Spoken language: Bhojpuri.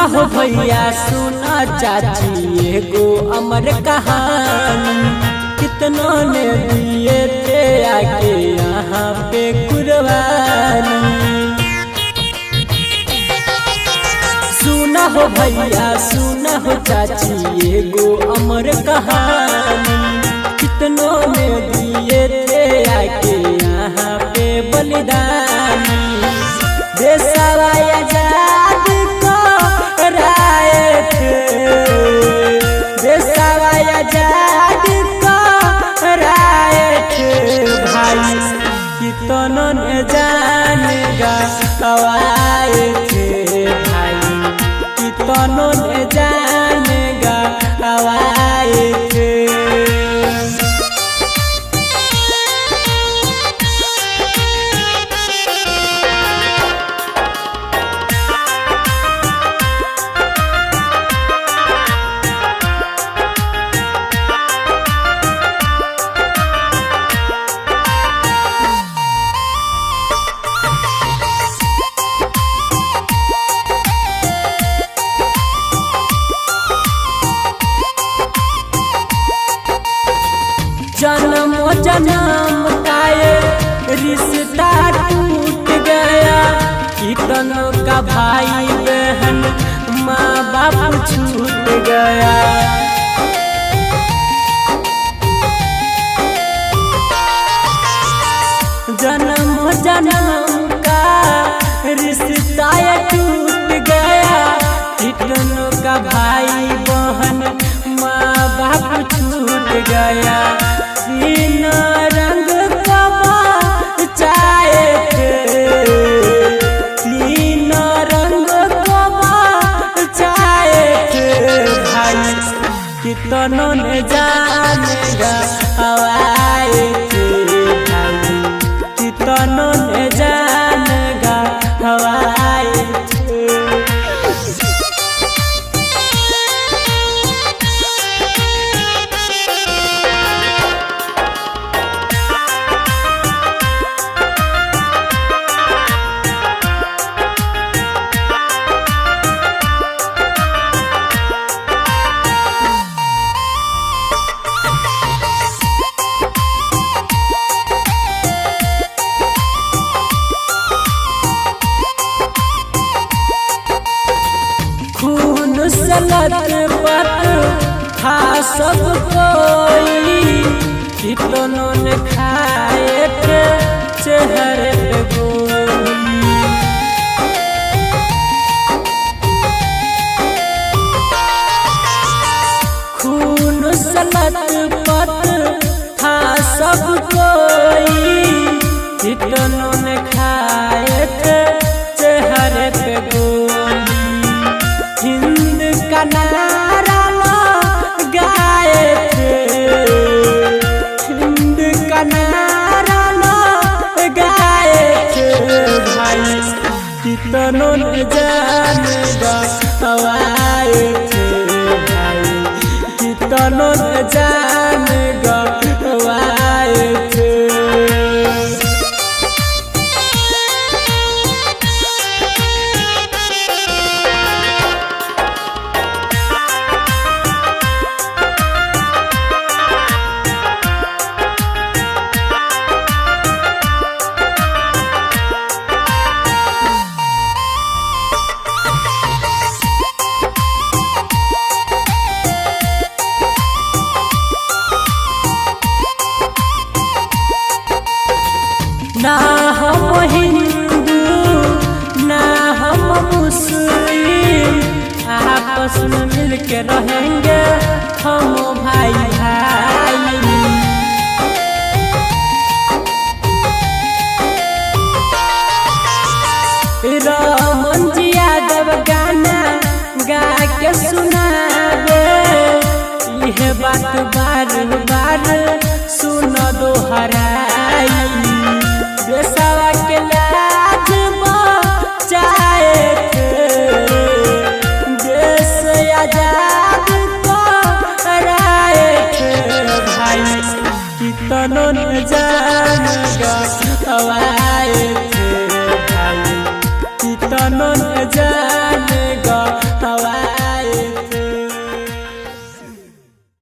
हो भैया सुना चाची एगो अमर कहानी, कितनों ने दिए थे आके यहाँ पे कुर्बानी। सुना हो भैया सुना हो चाची एगो अमर कहानी, कितनों ने दिए थे आके यहाँ पे बलिदानी। देशवा आजाद कराए थे, देशवा आजाद कराए थे भाई, कितनों ने जान गवाए थे भाई, कितनों ने जान गवाए थे। जन्म जन्म का ये रिश्ता टूट गया, कितनों का भाई बहन माँ बाप छूट गया। जन्म जन्म का रिश्ता टूट गया, कितनों का भाई बहन माँ बाप छूट गया। तीन रंग चाहे थे, तीन रंग चाहे थे भाई, कितनों ने जान गवाए थे भाई, कितनों ने जान गवाए थे। खून से लथपथ था सब कोई, कितनों ने खाए थे चेहरे पे गोली। खून से लथपथ था सब कोई, कितनों ने खाए थे चेहरे पे गोली। हिंद का नारा गाए थे, हिंद का नारा गाए थे भाई, कितनों ने जान गवाए थे भाई, कितनों ने जान गवाए थे। ना हम हिंदू ना हम मुस्लिम, आपस में मिल के रहेंगे हम भाई भाई। रोहन जी यादव गाना गा के सुनावे, यह बात बार बार सुन दोहराई। देशवा के लाज बचाए थे, देश आजाद कराए थे भाई, कितनों ने जान गवाए थे भाई, कितनों ने जान